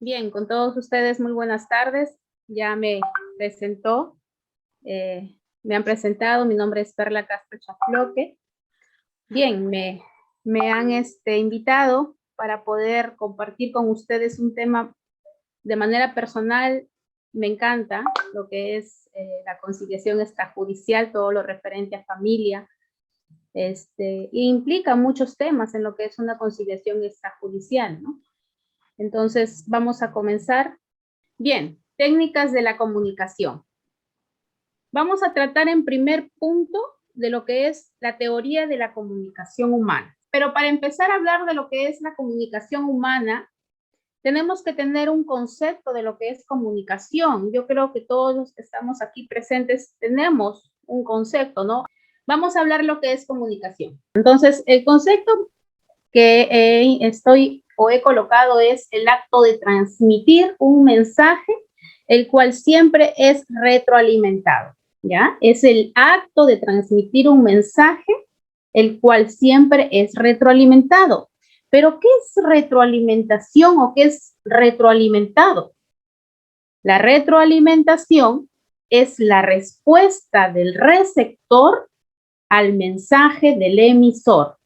Bien, con todos ustedes, muy buenas tardes. Ya me presentó, me han presentado, mi nombre es Perla Castro Chafloque. Bien, me han invitado para poder compartir con ustedes un tema de manera personal. Me encanta lo que es la conciliación extrajudicial, todo lo referente a familia, e implica muchos temas en lo que es una conciliación extrajudicial, ¿no? Entonces, vamos a comenzar. Bien, técnicas de la comunicación. Vamos a tratar en primer punto de lo que es la teoría de la comunicación humana. Pero para empezar a hablar de lo que es la comunicación humana, tenemos que tener un concepto de lo que es comunicación. Yo creo que todos los que estamos aquí presentes tenemos un concepto, ¿no? Vamos a hablar de lo que es comunicación. Entonces, el concepto que he colocado es el acto de transmitir un mensaje, el cual siempre es retroalimentado, ¿ya? Es el acto de transmitir un mensaje, el cual siempre es retroalimentado. ¿Pero qué es retroalimentación o qué es retroalimentado? La retroalimentación es la respuesta del receptor al mensaje del emisor,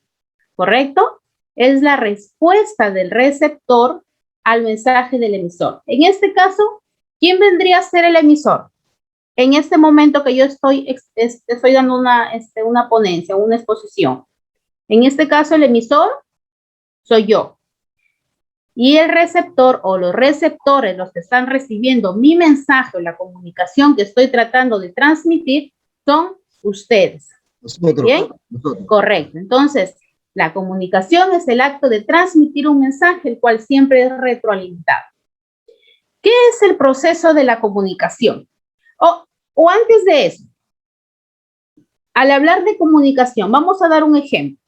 ¿correcto? Es la respuesta del receptor al mensaje del emisor. En este caso, ¿quién vendría a ser el emisor? En este momento que yo estoy dando una ponencia, una exposición. En este caso, el emisor soy yo. Y el receptor o los receptores, los que están recibiendo mi mensaje o la comunicación que estoy tratando de transmitir, son ustedes. Nosotros. ¿Bien? Nosotros. Correcto. Entonces, la comunicación es el acto de transmitir un mensaje, el cual siempre es retroalimentado. ¿Qué es el proceso de la comunicación? O antes de eso, al hablar de comunicación, vamos a dar un ejemplo.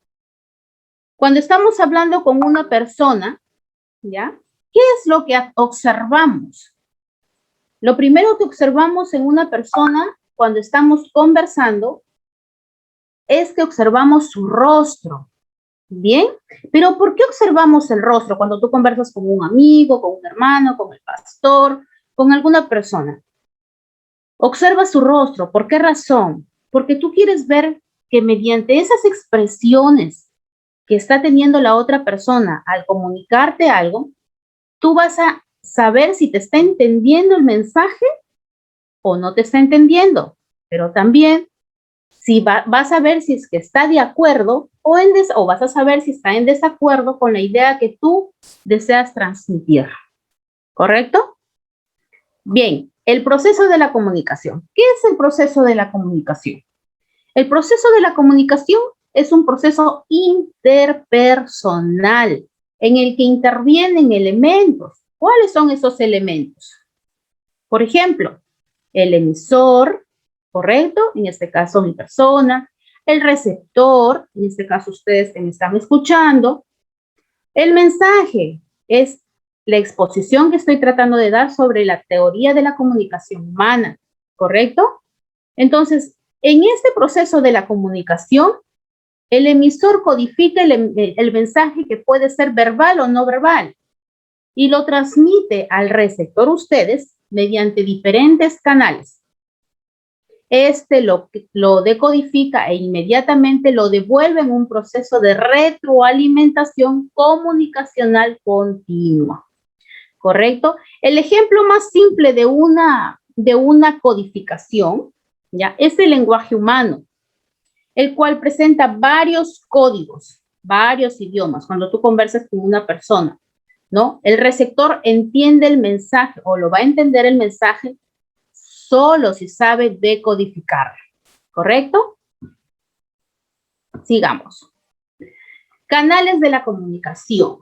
Cuando estamos hablando con una persona, ¿ya? ¿Qué es lo que observamos? Lo primero que observamos en una persona cuando estamos conversando es que observamos su rostro. Bien, pero ¿por qué observamos el rostro cuando tú conversas con un amigo, con un hermano, con el pastor, con alguna persona? Observa su rostro. ¿Por qué razón? Porque tú quieres ver que mediante esas expresiones que está teniendo la otra persona al comunicarte algo, tú vas a saber si te está entendiendo el mensaje o no te está entendiendo. Pero también si vas a ver si es que está de acuerdo o vas a saber si está en desacuerdo con la idea que tú deseas transmitir. ¿Correcto? Bien, el proceso de la comunicación. ¿Qué es el proceso de la comunicación? El proceso de la comunicación es un proceso interpersonal en el que intervienen elementos. ¿Cuáles son esos elementos? Por ejemplo, el emisor, ¿correcto? En este caso, mi persona. El receptor, en este caso, ustedes que me están escuchando. El mensaje es la exposición que estoy tratando de dar sobre la teoría de la comunicación humana, ¿correcto? Entonces, en este proceso de la comunicación, el emisor codifica el mensaje que puede ser verbal o no verbal y lo transmite al receptor, ustedes, mediante diferentes canales. Lo decodifica e inmediatamente lo devuelve en un proceso de retroalimentación comunicacional continua. ¿Correcto? El ejemplo más simple de una codificación, ¿ya? Es el lenguaje humano, el cual presenta varios códigos, varios idiomas. Cuando tú conversas con una persona, ¿no? El receptor entiende el mensaje o lo va a entender el mensaje solo si sabe decodificar, ¿correcto? Sigamos. Canales de la comunicación.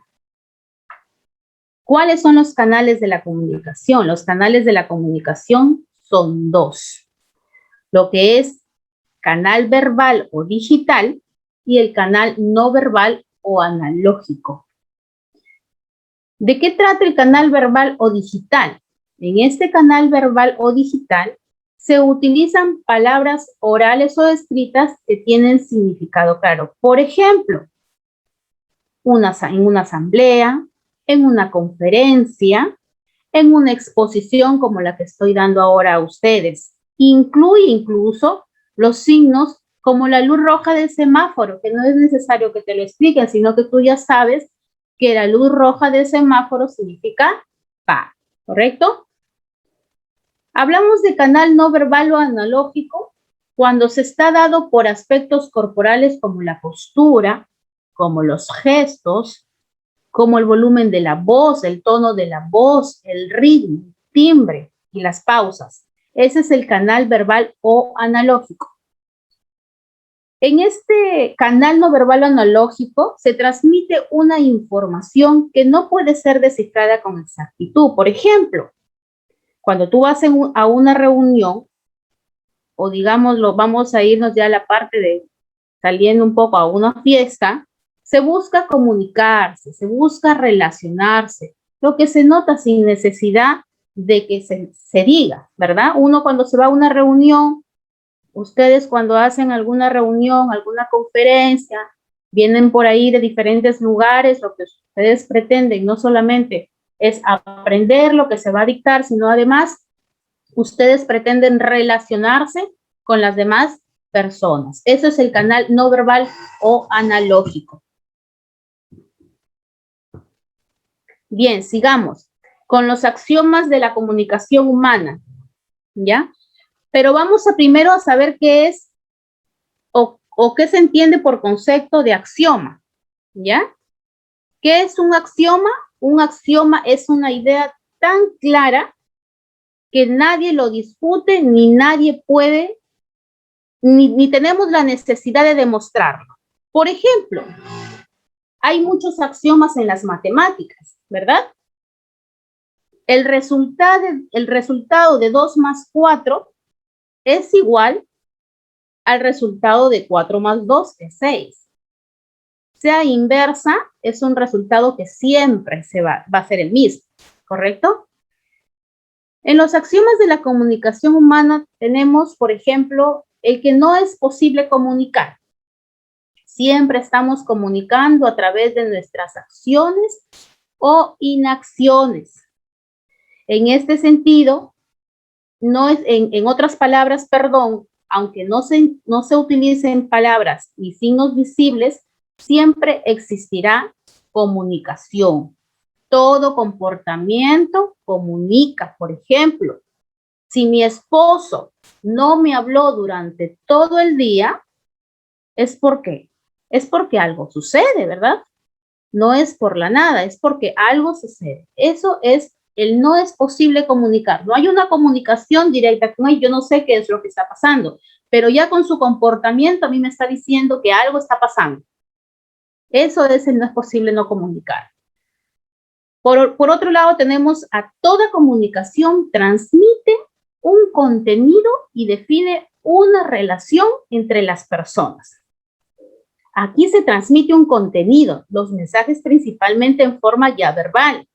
¿Cuáles son los canales de la comunicación? Los canales de la comunicación son dos. Lo que es canal verbal o digital y el canal no verbal o analógico. ¿De qué trata el canal verbal o digital? En este canal verbal o digital se utilizan palabras orales o escritas que tienen significado claro. Por ejemplo, en una asamblea, en una conferencia, en una exposición como la que estoy dando ahora a ustedes. Incluye incluso los signos como la luz roja del semáforo, que no es necesario que te lo expliquen, sino que tú ya sabes que la luz roja del semáforo significa paz, ¿correcto? Hablamos de canal no verbal o analógico cuando se está dado por aspectos corporales como la postura, como los gestos, como el volumen de la voz, el tono de la voz, el ritmo, timbre y las pausas. Ese es el canal verbal o analógico. En este canal no verbal o analógico se transmite una información que no puede ser descifrada con exactitud. Por ejemplo, cuando tú vas a una reunión, o digámoslo, vamos a irnos ya a la parte de saliendo un poco a una fiesta, se busca comunicarse, se busca relacionarse, lo que se nota sin necesidad de que se diga, ¿verdad? Uno cuando se va a una reunión, ustedes cuando hacen alguna reunión, alguna conferencia, vienen por ahí de diferentes lugares, lo que ustedes pretenden no solamente es aprender lo que se va a dictar, sino además ustedes pretenden relacionarse con las demás personas. Eso es el canal no verbal o analógico. Bien, sigamos con los axiomas de la comunicación humana, ¿ya? Pero vamos a primero a saber qué es o qué se entiende por concepto de axioma, ¿ya? ¿Qué es un axioma? Un axioma es una idea tan clara que nadie lo discute ni nadie puede, ni tenemos la necesidad de demostrarlo. Por ejemplo, hay muchos axiomas en las matemáticas, ¿verdad? El resultado de 2 más 4 es igual al resultado de 4 más 2, que es 6. Sea inversa, es un resultado que siempre va a ser el mismo, ¿correcto? En los axiomas de la comunicación humana tenemos, por ejemplo, el que no es posible comunicar. Siempre estamos comunicando a través de nuestras acciones o inacciones. En este sentido, no es, en otras palabras, perdón, aunque no se utilicen palabras y signos visibles, siempre existirá comunicación. Todo comportamiento comunica. Por ejemplo, si mi esposo no me habló durante todo el día, es porque algo sucede, ¿verdad? No es por la nada, es porque algo sucede. Eso es el no es posible comunicar. No hay una comunicación directa con él. Yo no sé qué es lo que está pasando, pero ya con su comportamiento a mí me está diciendo que algo está pasando. Eso es el no es posible no comunicar. Por otro lado, tenemos a toda comunicación transmite un contenido y define una relación entre las personas. Aquí se transmite un contenido, los mensajes principalmente en forma ya verbal,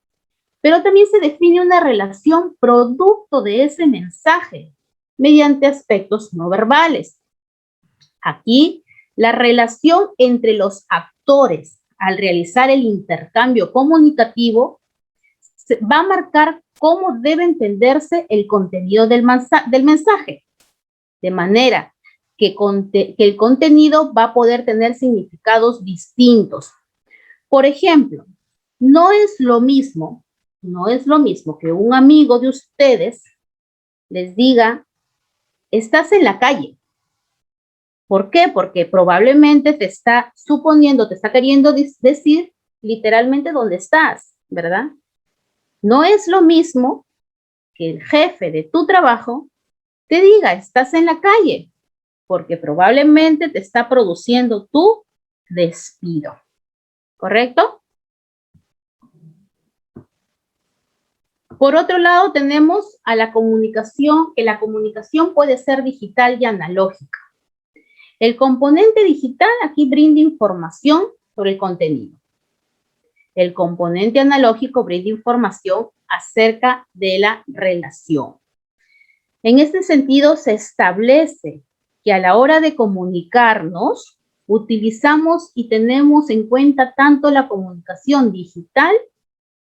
pero también se define una relación producto de ese mensaje mediante aspectos no verbales. Aquí, la relación entre los actores al realizar el intercambio comunicativo va a marcar cómo debe entenderse el contenido del mensaje, de manera que el contenido va a poder tener significados distintos. Por ejemplo, no es lo mismo que un amigo de ustedes les diga, estás en la calle. ¿Por qué? Porque probablemente te está suponiendo, te está queriendo decir literalmente dónde estás, ¿verdad? No es lo mismo que el jefe de tu trabajo te diga, estás en la calle, porque probablemente te está produciendo tu despido, ¿correcto? Por otro lado, tenemos a la comunicación, que la comunicación puede ser digital y analógica. El componente digital aquí brinda información sobre el contenido. El componente analógico brinda información acerca de la relación. En este sentido, se establece que a la hora de comunicarnos, utilizamos y tenemos en cuenta tanto la comunicación digital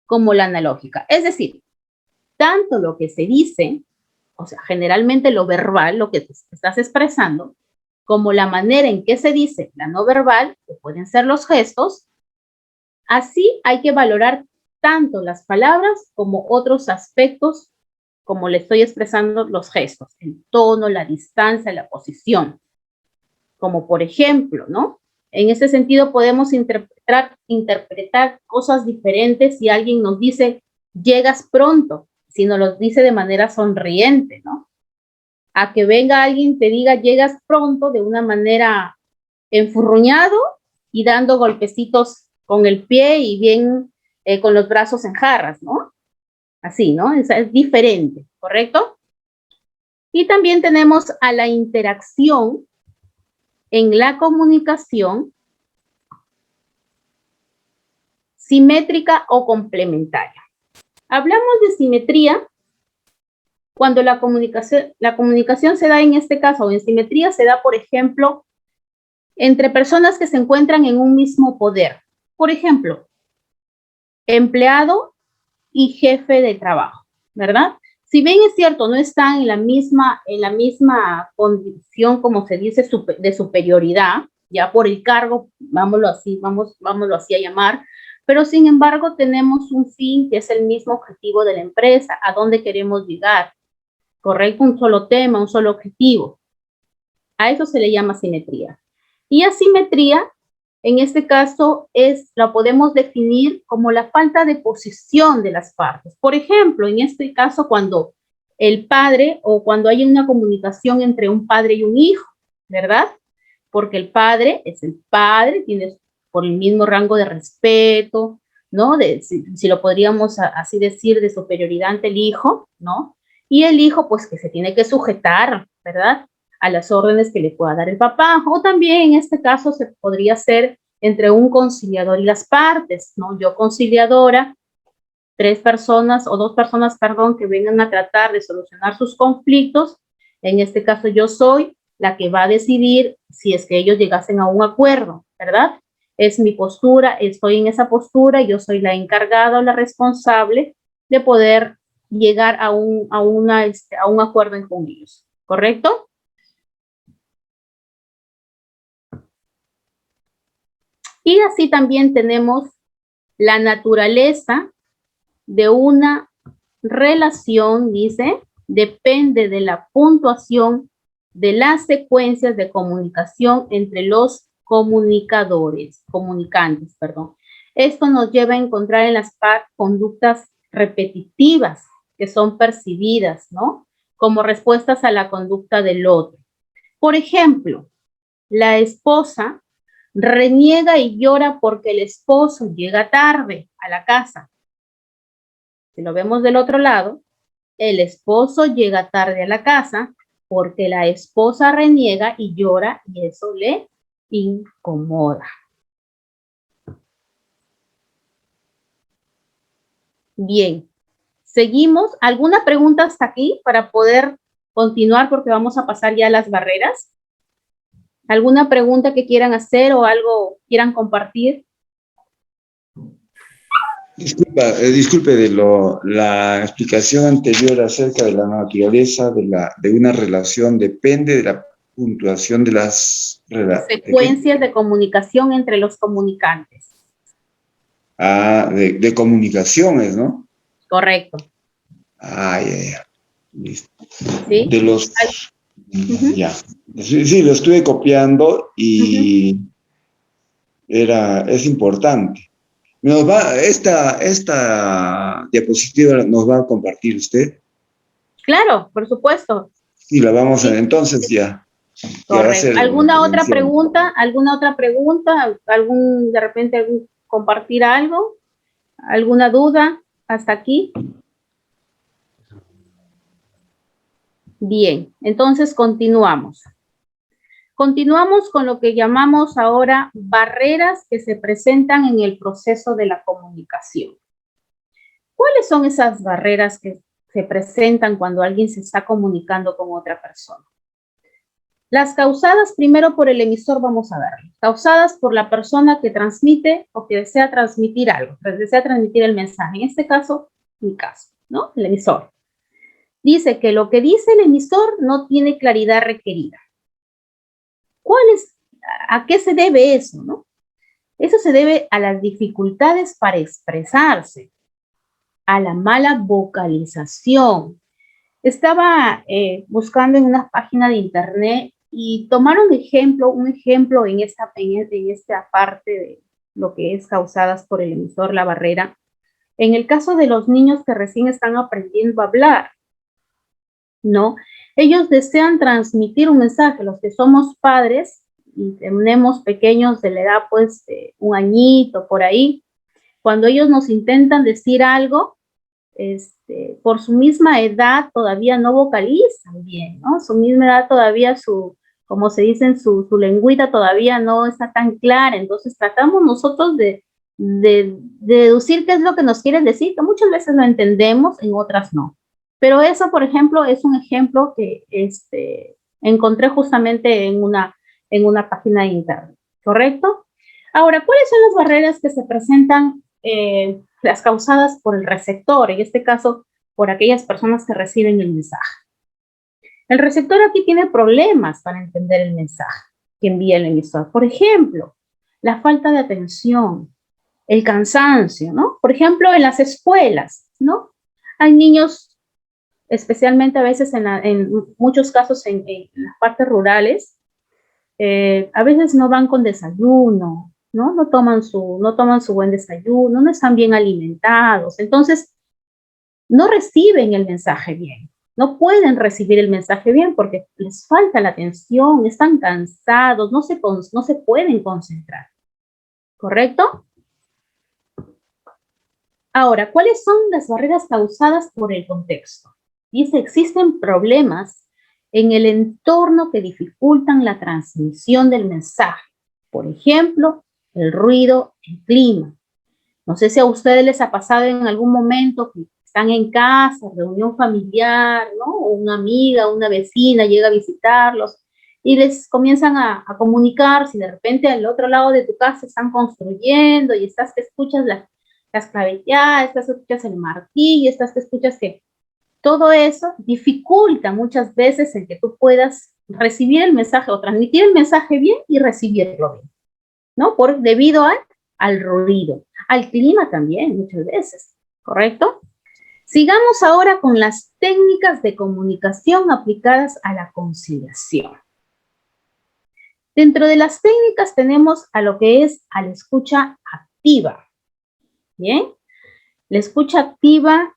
como la analógica. Es decir, tanto lo que se dice, o sea, generalmente lo verbal, lo que te estás expresando, como la manera en que se dice la no verbal, que pueden ser los gestos. Así hay que valorar tanto las palabras como otros aspectos, como le estoy expresando los gestos, el tono, la distancia, la posición. Como por ejemplo, ¿no? En ese sentido podemos interpretar cosas diferentes si alguien nos dice, llegas pronto, si nos lo dice de manera sonriente, ¿no? A que venga alguien y te diga, llegas pronto, de una manera enfurruñado y dando golpecitos con el pie y bien con los brazos en jarras, ¿no? Así, ¿no? Es diferente, ¿correcto? Y también tenemos a la interacción en la comunicación simétrica o complementaria. Hablamos de simetría cuando la comunicación se da en este caso, o en simetría se da, por ejemplo, entre personas que se encuentran en un mismo poder. Por ejemplo, empleado y jefe de trabajo, ¿verdad? Si bien es cierto, no están en la misma condición, como se dice, de superioridad, ya por el cargo, vámonos así a llamar, pero sin embargo tenemos un fin que es el mismo objetivo de la empresa, a dónde queremos llegar, correcto, un solo tema, un solo objetivo. A eso se le llama simetría. Y asimetría, en este caso, la podemos definir como la falta de posición de las partes. Por ejemplo, en este caso, cuando el padre o cuando hay una comunicación entre un padre y un hijo, ¿verdad? Porque el padre es el padre, tiene por el mismo rango de respeto, ¿no? Si lo podríamos así decir, de superioridad ante el hijo, ¿no? Y el hijo, pues, que se tiene que sujetar, ¿verdad? A las órdenes que le pueda dar el papá, o también en este caso se podría hacer entre un conciliador y las partes, ¿no? Yo conciliadora, 3 personas o 2 personas, perdón, que vengan a tratar de solucionar sus conflictos, en este caso yo soy la que va a decidir si es que ellos llegasen a un acuerdo, ¿verdad? Es mi postura, estoy en esa postura, yo soy la encargada o la responsable de poder llegar a un acuerdo con ellos, ¿correcto? Y así también tenemos la naturaleza de una relación, dice, depende de la puntuación de las secuencias de comunicación entre los comunicantes, perdón. Esto nos lleva a encontrar en las conductas repetitivas que son percibidas, ¿no? Como respuestas a la conducta del otro. Por ejemplo, la esposa reniega y llora porque el esposo llega tarde a la casa. Si lo vemos del otro lado, el esposo llega tarde a la casa porque la esposa reniega y llora y eso le incomoda. Bien, seguimos. ¿Alguna pregunta hasta aquí para poder continuar porque vamos a pasar ya a las barreras? ¿Alguna pregunta que quieran hacer o algo quieran compartir? Disculpe de la explicación anterior acerca de la naturaleza de una relación, depende de la puntuación de las secuencias de comunicación entre los comunicantes. Ah, de comunicaciones, ¿no? Correcto. Ah, ya. Listo. ¿Sí? De los... Ya. Sí, lo estuve copiando y es importante. Esta diapositiva nos va a compartir usted. Claro, por supuesto. Sí, la vamos a, entonces ya. Correcto. ¿Alguna otra pregunta? De repente compartir algo? ¿Alguna duda hasta aquí? Bien, entonces continuamos. Continuamos con lo que llamamos ahora barreras que se presentan en el proceso de la comunicación. ¿Cuáles son esas barreras que se presentan cuando alguien se está comunicando con otra persona? Las causadas primero por el emisor, vamos a ver, causadas por la persona que transmite o que desea transmitir algo, desea transmitir el mensaje, en este caso, mi caso, ¿no? El emisor. Dice que lo que dice el emisor no tiene claridad requerida. ¿A qué se debe eso, no? Eso se debe a las dificultades para expresarse, a la mala vocalización. Estaba buscando en una página de internet y tomaron un ejemplo en esta parte de lo que es causadas por el emisor, la barrera. En el caso de los niños que recién están aprendiendo a hablar, ¿no? Ellos desean transmitir un mensaje. Los que somos padres y tenemos pequeños de la edad, pues, un añito por ahí, cuando ellos nos intentan decir algo, por su misma edad todavía no vocalizan bien, ¿no? Su misma edad todavía como se dice, su lengüita todavía no está tan clara. Entonces tratamos nosotros de deducir qué es lo que nos quieren decir, que muchas veces lo entendemos, en otras no. Pero eso, por ejemplo, es un ejemplo que encontré justamente en una página de internet, ¿correcto? Ahora, ¿cuáles son las barreras que se presentan, las causadas por el receptor, en este caso, por aquellas personas que reciben el mensaje? El receptor aquí tiene problemas para entender el mensaje que envía el emisor. Por ejemplo, la falta de atención, el cansancio, ¿no? Por ejemplo, en las escuelas, ¿no? Hay niños, especialmente a veces en muchos casos en las partes rurales, a veces no van con desayuno, ¿no? No toman su buen desayuno, no están bien alimentados. Entonces, no reciben el mensaje bien. No pueden recibir el mensaje bien porque les falta la atención, están cansados, no se pueden concentrar. ¿Correcto? Ahora, ¿cuáles son las barreras causadas por el contexto? Dice, existen problemas en el entorno que dificultan la transmisión del mensaje. Por ejemplo, el ruido, el clima. No sé si a ustedes les ha pasado en algún momento que están en casa, reunión familiar, ¿no? O una amiga, una vecina llega a visitarlos y les comienzan a comunicar si de repente al otro lado de tu casa están construyendo y estás que escuchas las claveteadas, estás que escuchas el martillo, estás que escuchas que todo eso dificulta muchas veces el que tú puedas recibir el mensaje o transmitir el mensaje bien y recibirlo bien, ¿no? Debido al ruido, al clima también muchas veces, ¿correcto? Sigamos ahora con las técnicas de comunicación aplicadas a la conciliación. Dentro de las técnicas tenemos a lo que es a la escucha activa. ¿Bien? La escucha activa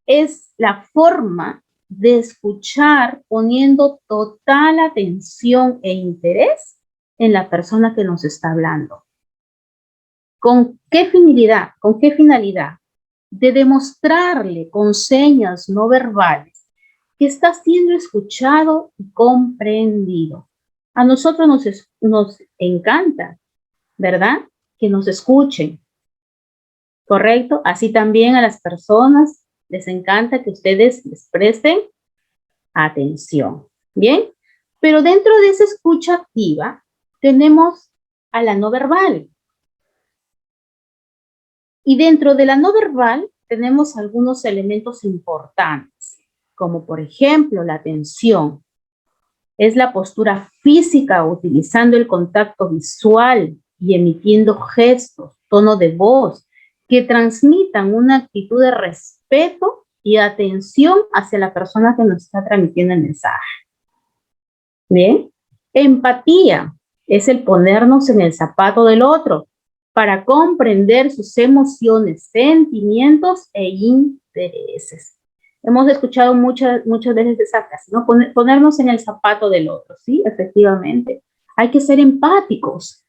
es la forma de escuchar poniendo total atención e interés en la persona que nos está hablando. ¿Con qué finalidad? ¿Con qué finalidad? De demostrarle con señas no verbales que está siendo escuchado y comprendido. A nosotros nos encanta, ¿verdad? Que nos escuchen, ¿correcto? Así también a las personas les encanta que ustedes les presten atención, ¿bien? Pero dentro de esa escucha activa tenemos a la no verbal. Y dentro de la no verbal tenemos algunos elementos importantes, como por ejemplo la atención. Es la postura física utilizando el contacto visual y emitiendo gestos, tono de voz, que transmitan una actitud de respeto y atención hacia la persona que nos está transmitiendo el mensaje. Bien. Empatía es el ponernos en el zapato del otro para comprender sus emociones, sentimientos e intereses. Hemos escuchado muchas veces esa frase, ¿no? Ponernos en el zapato del otro, ¿sí? Efectivamente. Hay que ser empáticos.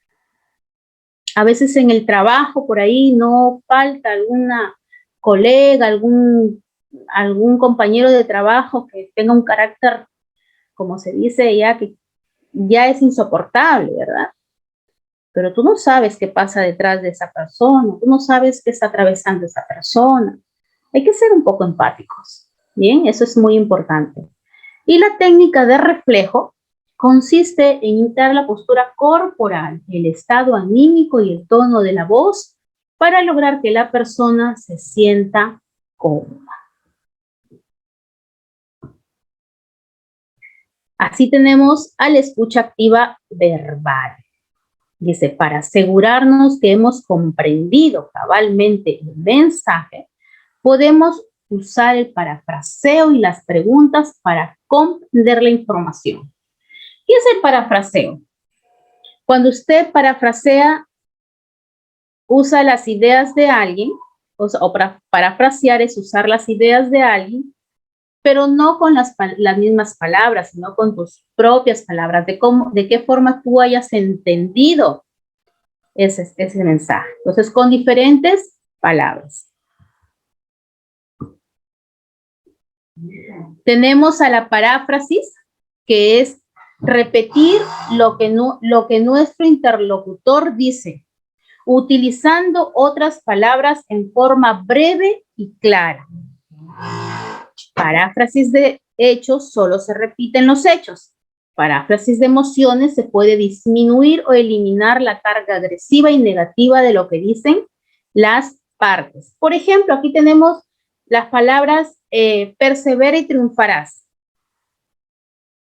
A veces en el trabajo, por ahí, no falta alguna colega, algún compañero de trabajo que tenga un carácter, como se dice ya, que ya es insoportable, ¿verdad? Pero tú no sabes qué pasa detrás de esa persona, tú no sabes qué está atravesando esa persona. Hay que ser un poco empáticos, ¿bien? Eso es muy importante. Y la técnica de reflejo consiste en imitar la postura corporal, el estado anímico y el tono de la voz para lograr que la persona se sienta cómoda. Así tenemos a la escucha activa verbal. Dice, para asegurarnos que hemos comprendido cabalmente el mensaje, podemos usar el parafraseo y las preguntas para comprender la información. ¿Qué es el parafraseo? Cuando usted parafrasea, usa las ideas de alguien, o parafrasear es usar las ideas de alguien, pero no con las mismas palabras, sino con tus propias palabras, de qué forma tú hayas entendido ese mensaje. Entonces, con diferentes palabras. Tenemos a la paráfrasis, que es repetir lo que nuestro interlocutor dice, utilizando otras palabras en forma breve y clara. Paráfrasis de hechos solo se repiten los hechos. Paráfrasis de emociones se puede disminuir o eliminar la carga agresiva y negativa de lo que dicen las partes. Por ejemplo, aquí tenemos las palabras persevera y triunfarás.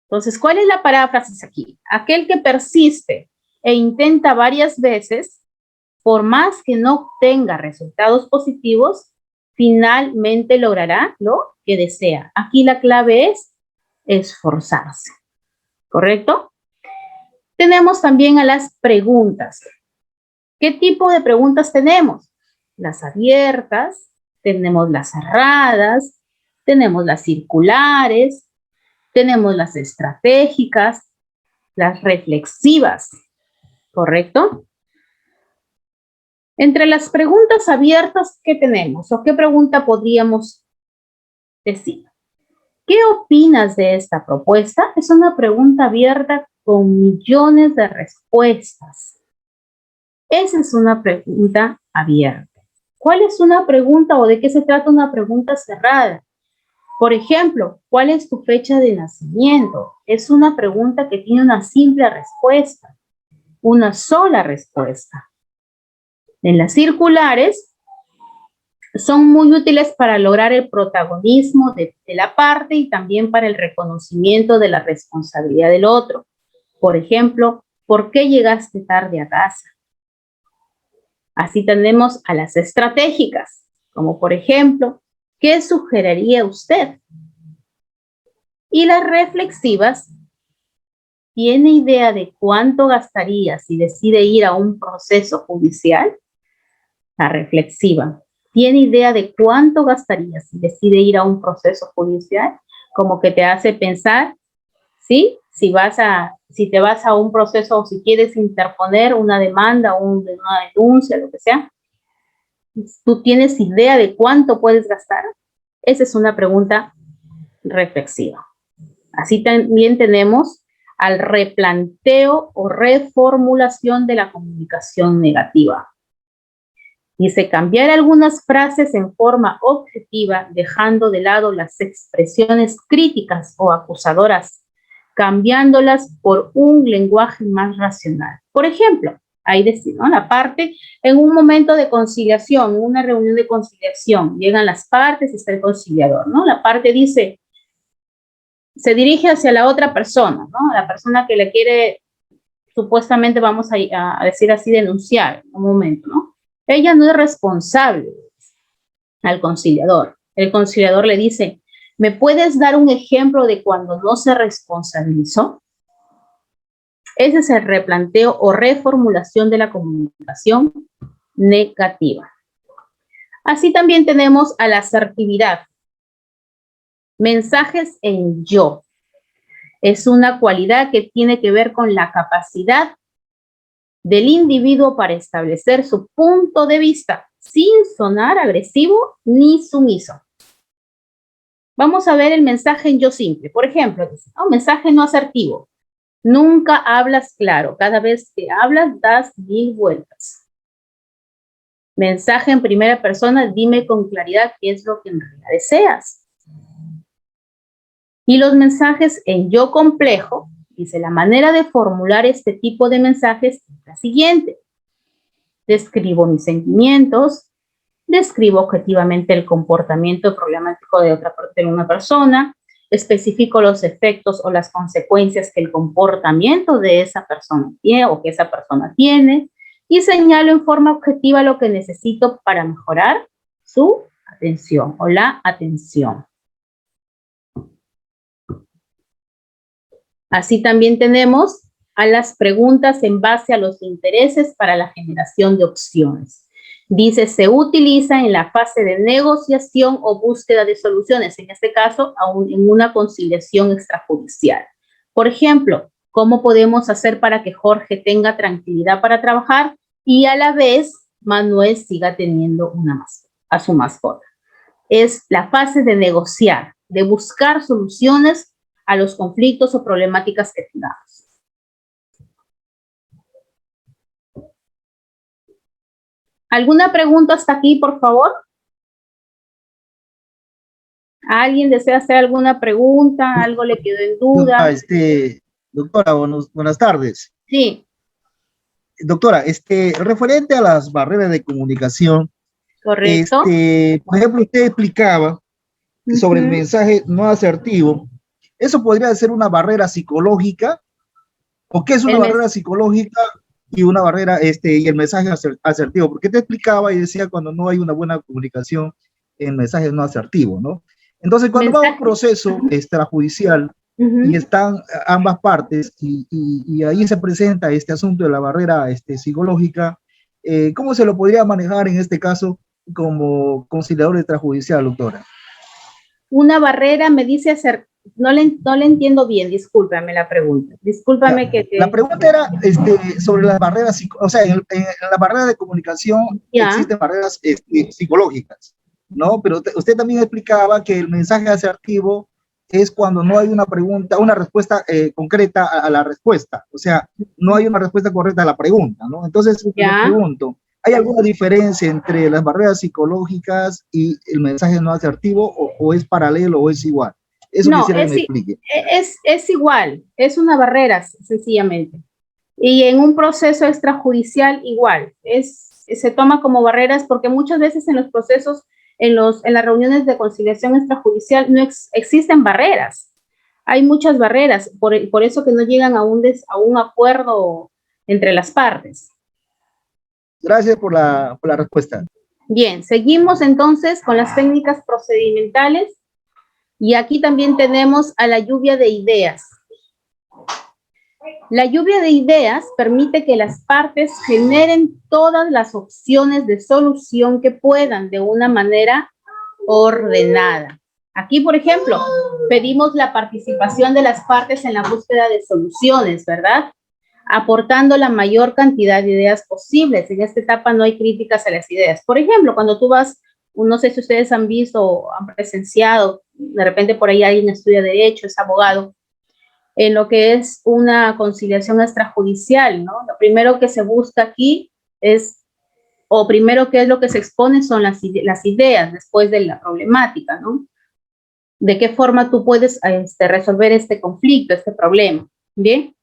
Entonces, ¿cuál es la paráfrasis aquí? Aquel que persiste e intenta varias veces, por más que no obtenga resultados positivos, finalmente logrará lo que desea. Aquí la clave es esforzarse, ¿correcto? Tenemos también a las preguntas. ¿Qué tipo de preguntas tenemos? Las abiertas, tenemos las cerradas, tenemos las circulares, tenemos las estratégicas, las reflexivas, ¿correcto? Entre las preguntas abiertas, ¿qué tenemos? ¿O qué pregunta podríamos decir? ¿Qué opinas de esta propuesta? Es una pregunta abierta con millones de respuestas. Esa es una pregunta abierta. ¿Cuál es una pregunta o de qué se trata una pregunta cerrada? Por ejemplo, ¿cuál es tu fecha de nacimiento? Es una pregunta que tiene una simple respuesta, una sola respuesta. En las circulares son muy útiles para lograr el protagonismo de la parte y también para el reconocimiento de la responsabilidad del otro. Por ejemplo, ¿por qué llegaste tarde a casa? Así tenemos a las estratégicas, como por ejemplo, ¿qué sugeriría usted? Y las reflexivas, ¿tiene idea de cuánto gastaría si decide ir a un proceso judicial? La reflexiva, ¿tiene idea de cuánto gastaría si decide ir a un proceso judicial? Como que te hace pensar, ¿sí? Si te vas a un proceso o si quieres interponer una demanda o una denuncia, lo que sea, ¿tú tienes idea de cuánto puedes gastar? Esa es una pregunta reflexiva. Así también tenemos al replanteo o reformulación de la comunicación negativa. Dice, cambiar algunas frases en forma objetiva, dejando de lado las expresiones críticas o acusadoras, cambiándolas por un lenguaje más racional. Por ejemplo, ahí decir, ¿no? La parte, en un momento de conciliación, en una reunión de conciliación, llegan las partes y está el conciliador, ¿no? La parte dice, se dirige hacia la otra persona, ¿no? La persona que le quiere, supuestamente vamos a decir así, denunciar en un momento, ¿no? Ella no es responsable al conciliador. El conciliador le dice, ¿me puedes dar un ejemplo de cuando no se responsabilizó? Ese es el replanteo o reformulación de la comunicación negativa. Así también tenemos a la asertividad. Mensajes en yo. Es una cualidad que tiene que ver con la capacidad del individuo para establecer su punto de vista sin sonar agresivo ni sumiso. Vamos a ver el mensaje en yo simple. Por ejemplo, un mensaje no asertivo. Nunca hablas claro. Cada vez que hablas, das 1000 vueltas. Mensaje en primera persona, dime con claridad qué es lo que en realidad deseas. Y los mensajes en yo complejo, dice, la manera de formular este tipo de mensajes es la siguiente. Describo mis sentimientos, describo objetivamente el comportamiento problemático de una persona, especifico los efectos o las consecuencias que el comportamiento de esa persona tiene o que esa persona tiene, y señalo en forma objetiva lo que necesito para mejorar su atención o la atención. Así también tenemos a las preguntas en base a los intereses para la generación de opciones. Dice, se utiliza en la fase de negociación o búsqueda de soluciones, en este caso, en una conciliación extrajudicial. Por ejemplo, ¿cómo podemos hacer para que Jorge tenga tranquilidad para trabajar y a la vez Manuel siga teniendo a su mascota? Es la fase de negociar, de buscar soluciones a los conflictos o problemáticas que tengamos. ¿Alguna pregunta hasta aquí, por favor? ¿Alguien desea hacer alguna pregunta? ¿Algo le quedó en duda? Doctora, buenas tardes. Sí. Doctora, referente a las barreras de comunicación, correcto. Por ejemplo, usted explicaba sobre el mensaje no asertivo. ¿Eso podría ser una barrera psicológica? ¿O qué es una barrera psicológica y una barrera, y el mensaje asertivo? Porque te explicaba y decía cuando no hay una buena comunicación, el mensaje no asertivo, ¿no? Entonces, cuando va a un proceso extrajudicial y están ambas partes y ahí se presenta este asunto de la barrera psicológica, ¿cómo se lo podría manejar en este caso como conciliador extrajudicial, doctora? Una barrera, me dice no le entiendo bien, discúlpame la pregunta. Discúlpame La pregunta era sobre las barreras, o sea, en la barrera de comunicación existen barreras psicológicas, ¿no? Pero usted también explicaba que el mensaje asertivo es cuando no hay una pregunta, una respuesta concreta a la respuesta, o sea, no hay una respuesta correcta a la pregunta, ¿no? Entonces, le pregunto, ¿hay alguna diferencia entre las barreras psicológicas y el mensaje no asertivo o es paralelo o es igual? Eso no, quisiera que me explique. Es igual, es una barrera, sencillamente. Y en un proceso extrajudicial, igual. Se toma como barreras porque muchas veces en los procesos, en las reuniones de conciliación extrajudicial, no existen barreras. Hay muchas barreras, por eso que no llegan a un acuerdo entre las partes. Gracias por la respuesta. Bien, seguimos entonces con las técnicas procedimentales. Y aquí también tenemos a la lluvia de ideas. La lluvia de ideas permite que las partes generen todas las opciones de solución que puedan de una manera ordenada. Aquí, por ejemplo, pedimos la participación de las partes en la búsqueda de soluciones, ¿verdad? Aportando la mayor cantidad de ideas posibles. En esta etapa no hay críticas a las ideas. Por ejemplo, cuando tú vas, no sé si ustedes han visto o han presenciado, de repente por ahí alguien estudia Derecho, es abogado, en lo que es una conciliación extrajudicial, ¿no? Lo primero que se busca aquí primero que es lo que se expone son las ideas después de la problemática, ¿no? De qué forma tú puedes resolver este conflicto, este problema, ¿bien?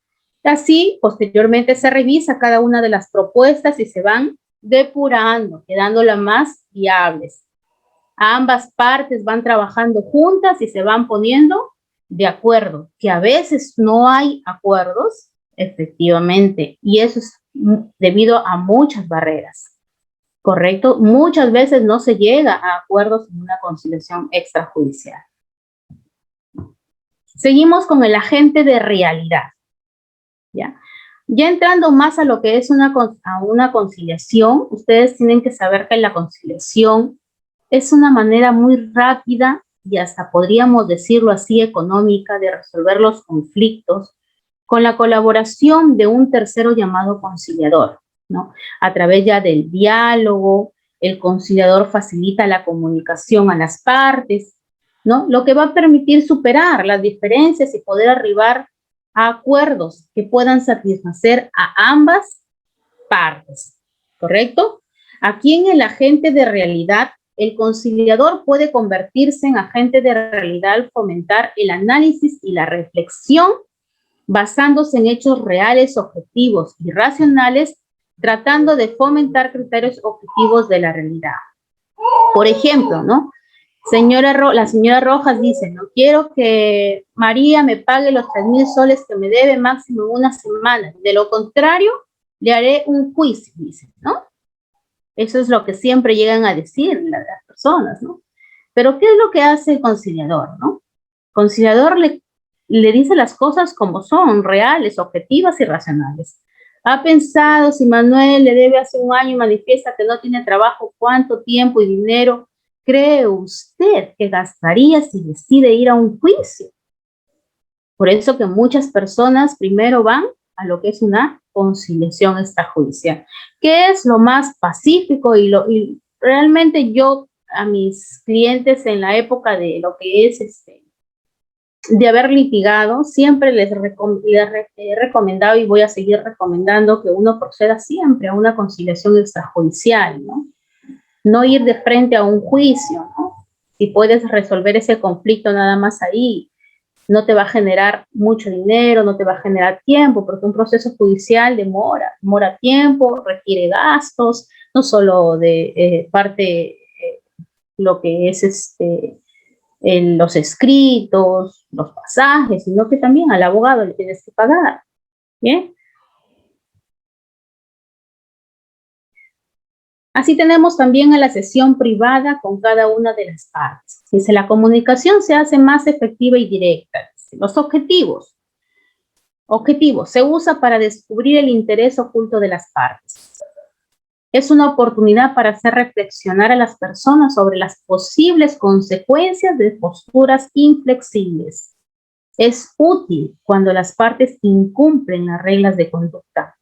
Así, posteriormente se revisa cada una de las propuestas y se van depurando, quedándolas más viables. Ambas partes van trabajando juntas y se van poniendo de acuerdo, que a veces no hay acuerdos, efectivamente, y eso es debido a muchas barreras, ¿correcto? Muchas veces no se llega a acuerdos en una conciliación extrajudicial. Seguimos con el agente de realidad, ¿ya? Ya entrando más a lo que es una conciliación, ustedes tienen que saber que la conciliación es una manera muy rápida y hasta podríamos decirlo así económica de resolver los conflictos con la colaboración de un tercero llamado conciliador, ¿no? A través ya del diálogo, el conciliador facilita la comunicación a las partes, ¿no? Lo que va a permitir superar las diferencias y poder arribar a acuerdos que puedan satisfacer a ambas partes, ¿correcto? Aquí en el agente de realidad, el conciliador puede convertirse en agente de realidad al fomentar el análisis y la reflexión basándose en hechos reales, objetivos y racionales, tratando de fomentar criterios objetivos de la realidad. Por ejemplo, ¿no? La señora Rojas dice, no quiero que María me pague los 3.000 soles que me debe máximo en una semana. De lo contrario, le haré un juicio, dice, ¿no? Eso es lo que siempre llegan a decir las personas, ¿no? Pero ¿qué es lo que hace el conciliador, no? El conciliador le dice las cosas como son, reales, objetivas y racionales. ¿Ha pensado si Manuel le debe hace un año y manifiesta que no tiene trabajo, cuánto tiempo y dinero cree usted que gastaría si decide ir a un juicio? Por eso que muchas personas primero van a lo que es una conciliación extrajudicial, que es lo más pacífico y realmente yo a mis clientes en la época de lo que es de haber litigado, siempre les he recomendado y voy a seguir recomendando que uno proceda siempre a una conciliación extrajudicial, ¿no? No ir de frente a un juicio, ¿no? Si puedes resolver ese conflicto nada más ahí, no te va a generar mucho dinero, no te va a generar tiempo, porque un proceso judicial demora tiempo, requiere gastos, no solo de parte lo que es los escritos, los pasajes, sino que también al abogado le tienes que pagar, ¿bien? Así tenemos también a la sesión privada con cada una de las partes. Dice, la comunicación se hace más efectiva y directa. Los objetivos. Se usa para descubrir el interés oculto de las partes. Es una oportunidad para hacer reflexionar a las personas sobre las posibles consecuencias de posturas inflexibles. Es útil cuando las partes incumplen las reglas de conducta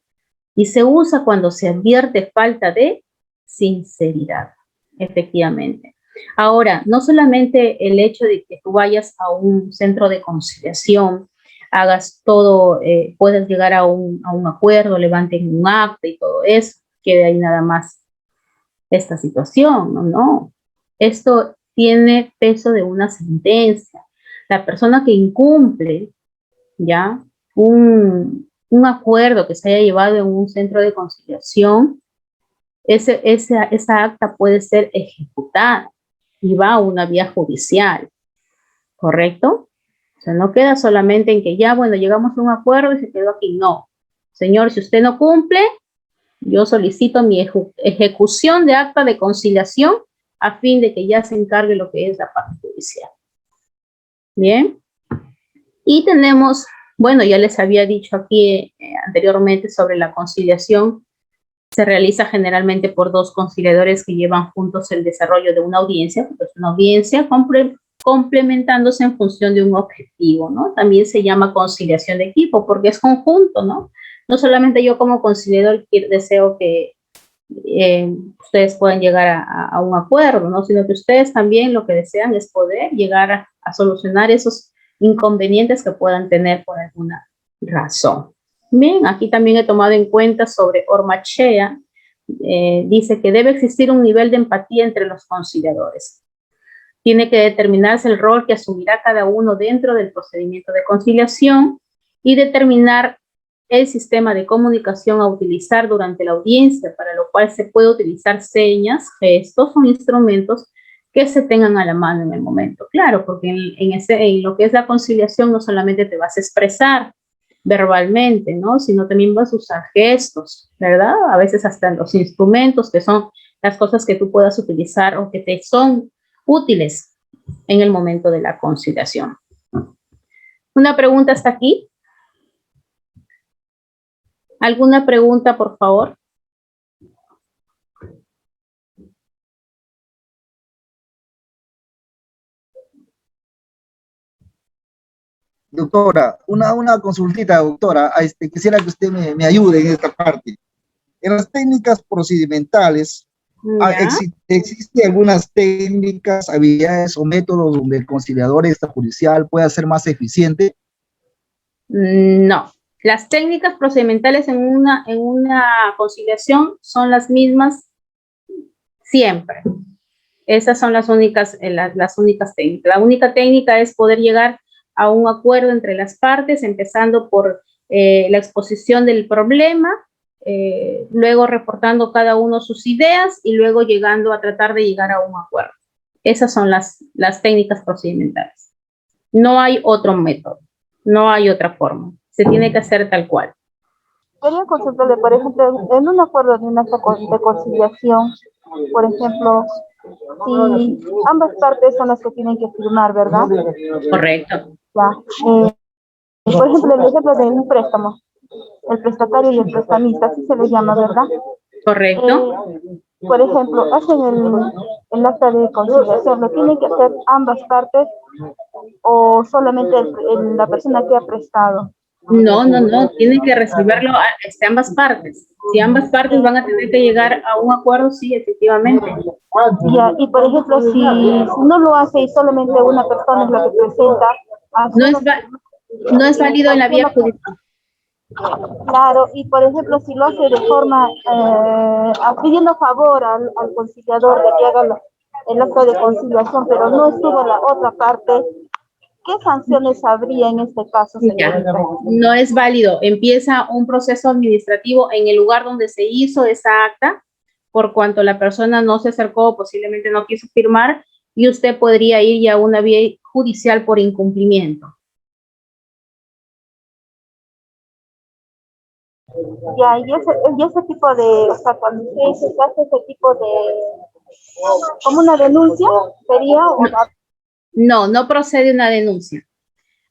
y se usa cuando se advierte falta de sinceridad, efectivamente. Ahora, no solamente el hecho de que tú vayas a un centro de conciliación, hagas todo, puedas llegar a un acuerdo, levanten un acta y todo eso, quede ahí nada más esta situación, ¿no? Esto tiene peso de una sentencia. La persona que incumple, ya, un acuerdo que se haya llevado en un centro de conciliación, esa acta puede ser ejecutada y va a una vía judicial, ¿correcto? O sea, no queda solamente en que ya, bueno, llegamos a un acuerdo y se quedó aquí. No. Señor, si usted no cumple, yo solicito mi ejecución de acta de conciliación a fin de que ya se encargue lo que es la parte judicial. Bien. Y tenemos, bueno, ya les había dicho aquí anteriormente sobre la conciliación. Se realiza generalmente por dos conciliadores que llevan juntos el desarrollo de una audiencia, porque es una audiencia complementándose en función de un objetivo, ¿no? También se llama conciliación de equipo porque es conjunto, ¿no? No solamente yo como conciliador deseo que ustedes puedan llegar a un acuerdo, ¿no? Sino que ustedes también lo que desean es poder llegar a solucionar esos inconvenientes que puedan tener por alguna razón. Bien, aquí también he tomado en cuenta sobre Ormachea, dice que debe existir un nivel de empatía entre los conciliadores. Tiene que determinarse el rol que asumirá cada uno dentro del procedimiento de conciliación y determinar el sistema de comunicación a utilizar durante la audiencia, para lo cual se puede utilizar señas, gestos o instrumentos que se tengan a la mano en el momento. Claro, porque en lo que es la conciliación no solamente te vas a expresar verbalmente, ¿no? Sino también vas a usar gestos, ¿verdad? A veces hasta los instrumentos, que son las cosas que tú puedas utilizar o que te son útiles en el momento de la conciliación. ¿Una pregunta hasta aquí? ¿Alguna pregunta, por favor? Doctora, una consultita, doctora. Quisiera que usted me ayude en esta parte. En las técnicas procedimentales, ¿existen algunas técnicas, habilidades o métodos donde el conciliador extrajudicial pueda ser más eficiente? No. Las técnicas procedimentales en una conciliación son las mismas siempre. Esas son las únicas técnicas. La única técnica es poder llegar a un acuerdo entre las partes, empezando por la exposición del problema, luego reportando cada uno sus ideas y luego llegando a tratar de llegar a un acuerdo. Esas son las técnicas procedimentales. No hay otro método, no hay otra forma. Se tiene que hacer tal cual. Quería consultarle, por ejemplo, en un acuerdo de una de conciliación, por ejemplo, si ambas partes son las que tienen que firmar, ¿verdad? Correcto. Ya. Por ejemplo, el ejemplo de un préstamo, el prestatario y el prestamista, así se le llama, ¿verdad? Correcto. Por ejemplo, hacen el acta de conciliación, ¿lo tienen que hacer ambas partes o solamente la persona que ha prestado? No, tienen que resolverlo ambas partes. Si ambas partes van a tener que llegar a un acuerdo, sí, efectivamente. Ya, y por ejemplo, si no lo hace y solamente una persona es la que presenta, no es válido en la vía judicial. Claro, y por ejemplo, si lo hace de forma pidiendo favor al conciliador de que haga el acto de conciliación, pero no estuvo la otra parte, ¿qué sanciones habría en este caso, señorita? No es válido. Empieza un proceso administrativo en el lugar donde se hizo esa acta, por cuanto la persona no se acercó, posiblemente no quiso firmar, y usted podría ir ya a una vía judicial por incumplimiento. Ya, y ese tipo de, o sea, cuando se hace ese tipo de, como una denuncia, sería no procede una denuncia.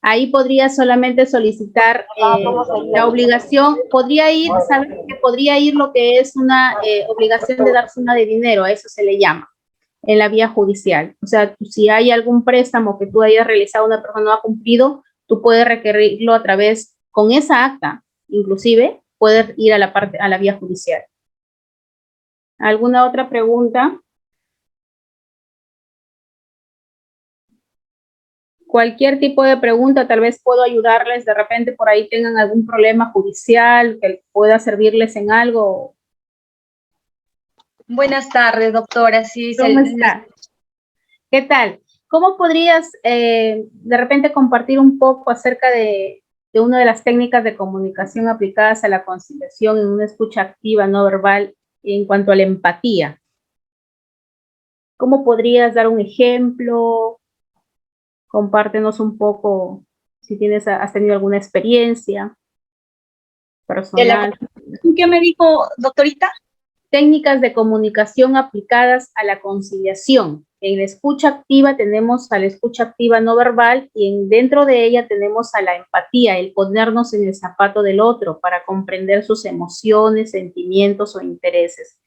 Ahí podría solamente solicitar la obligación, podría ir lo que es una obligación de dar suma de dinero, a eso se le llama, en la vía judicial. O sea, si hay algún préstamo que tú hayas realizado, una persona no ha cumplido, tú puedes requerirlo a través, con esa acta, inclusive, puedes ir a la vía judicial. ¿Alguna otra pregunta? Cualquier tipo de pregunta, tal vez puedo ayudarles, de repente por ahí tengan algún problema judicial que pueda servirles en algo. Buenas tardes, doctora. Sí, ¿Cómo está? ¿Qué tal? ¿Cómo podrías de repente compartir un poco acerca de una de las técnicas de comunicación aplicadas a la conciliación en una escucha activa no verbal en cuanto a la empatía? ¿Cómo podrías dar un ejemplo? Compártenos un poco si has tenido alguna experiencia personal. ¿Qué me dijo, doctorita? Técnicas de comunicación aplicadas a la conciliación. En la escucha activa tenemos a la escucha activa no verbal y dentro de ella tenemos a la empatía, el ponernos en el zapato del otro para comprender sus emociones, sentimientos o intereses.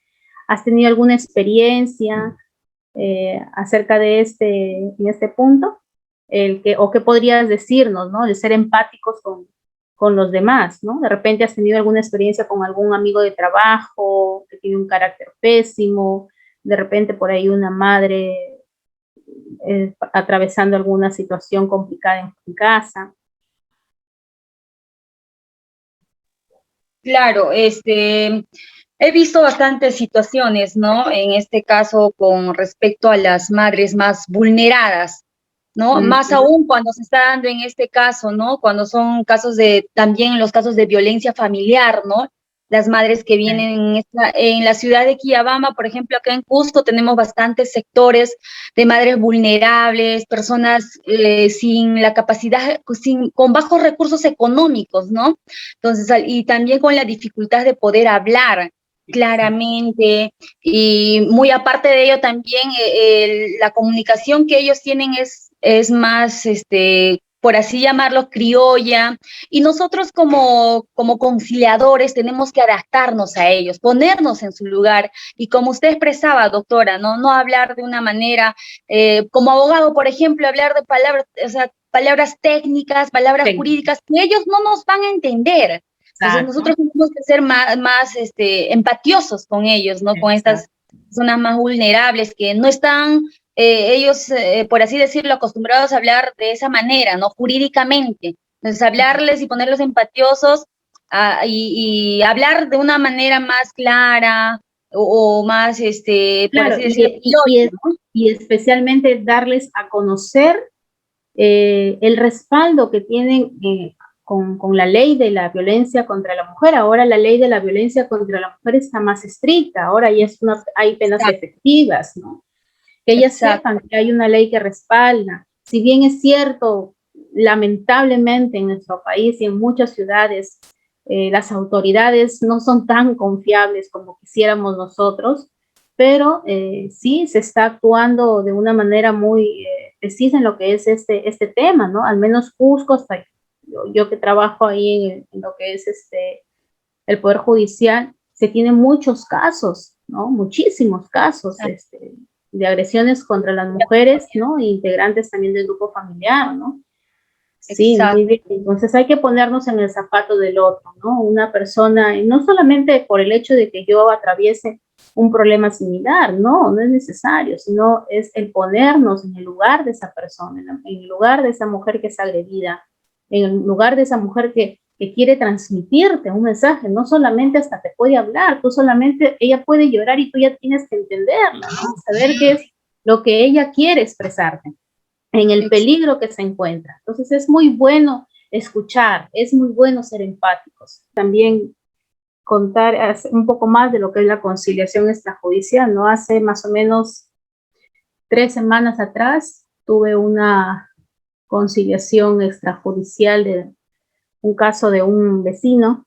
¿Has tenido alguna experiencia acerca de en este punto? O qué podrías decirnos, ¿no? De ser empáticos con los demás, ¿no? De repente has tenido alguna experiencia con algún amigo de trabajo que tiene un carácter pésimo, de repente por ahí una madre atravesando alguna situación complicada en casa. Claro, he visto bastantes situaciones, ¿no? En este caso con respecto a las madres más vulneradas, ¿no? Más aún cuando se está dando en este caso, ¿no? Cuando son casos también los casos de violencia familiar, ¿no? Las madres que vienen en la ciudad de Quillabamba, por ejemplo, acá en Cusco tenemos bastantes sectores de madres vulnerables, personas sin la capacidad, con bajos recursos económicos, ¿no? Entonces, y también con la dificultad de poder hablar claramente, y muy aparte de ello también la comunicación que ellos tienen es más, por así llamarlo, criolla, y nosotros como conciliadores tenemos que adaptarnos a ellos, ponernos en su lugar, y como usted expresaba, doctora, no hablar de una manera, como abogado, por ejemplo, hablar de palabras, o sea, palabras técnicas, palabras jurídicas, que ellos no nos van a entender. Entonces nosotros tenemos que ser más empatiosos con ellos, ¿no? Con estas personas más vulnerables que no están ellos, por así decirlo, acostumbrados a hablar de esa manera, ¿no? Jurídicamente. Entonces hablarles y ponerlos empatiosos y hablar de una manera más clara o más, por así decirlo, y especialmente darles a conocer el respaldo que tienen con la ley de la violencia contra la mujer. Ahora la ley de la violencia contra la mujer está más estricta, ahora ya hay penas efectivas, ¿no? que ellas sepan que hay una ley que respalda. Si bien es cierto, lamentablemente en nuestro país y en muchas ciudades, las autoridades no son tan confiables como quisiéramos nosotros, pero sí se está actuando de una manera muy precisa en lo que es este tema, ¿no? Al menos Cusco, hasta yo que trabajo ahí en lo que es el Poder Judicial, se tienen muchos casos, ¿no? Muchísimos casos de agresiones contra las mujeres, ¿no? Integrantes también del grupo familiar, ¿no? Sí, muy bien. Entonces hay que ponernos en el zapato del otro, ¿no? Una persona, y no solamente por el hecho de que yo atraviese un problema similar, no es necesario, sino es el ponernos en el lugar de esa persona, en el lugar de esa mujer que es agredida, en el lugar de esa mujer que quiere transmitirte un mensaje, no solamente hasta te puede hablar, tú solamente, ella puede llorar y tú ya tienes que entenderla, ¿no? Saber qué es lo que ella quiere expresarte, en el peligro que se encuentra. Entonces es muy bueno escuchar, es muy bueno ser empáticos. También contar un poco más de lo que es la conciliación extrajudicial, ¿no? Hace más o menos 3 semanas atrás tuve una conciliación extrajudicial de un caso de un vecino,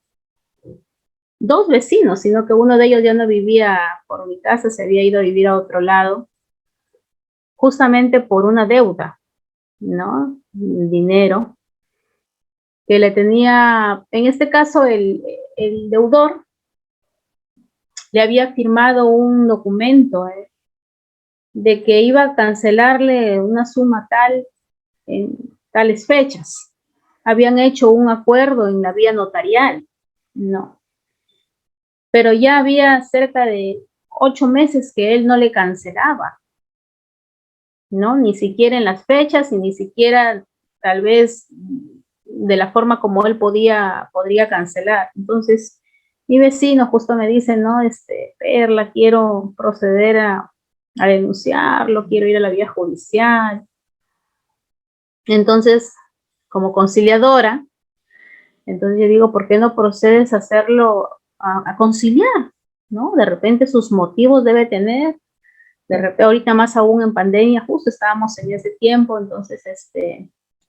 2 vecinos, sino que uno de ellos ya no vivía por mi casa, se había ido a vivir a otro lado, justamente por una deuda, ¿no? Dinero que le tenía, en este caso el deudor le había firmado un documento de que iba a cancelarle una suma tal en tales fechas. Habían hecho un acuerdo en la vía notarial, no. Pero ya había cerca de 8 meses que él no le cancelaba, ¿no? Ni siquiera en las fechas y ni siquiera tal vez de la forma como él podría cancelar. Entonces, mi vecino justo me dice, no, Perla, quiero proceder a denunciarlo, quiero ir a la vía judicial. Entonces, como conciliadora, entonces yo digo, ¿por qué no procedes a hacerlo, a conciliar, ¿no? De repente sus motivos debe tener, de repente ahorita más aún en pandemia, justo estábamos en ese tiempo, entonces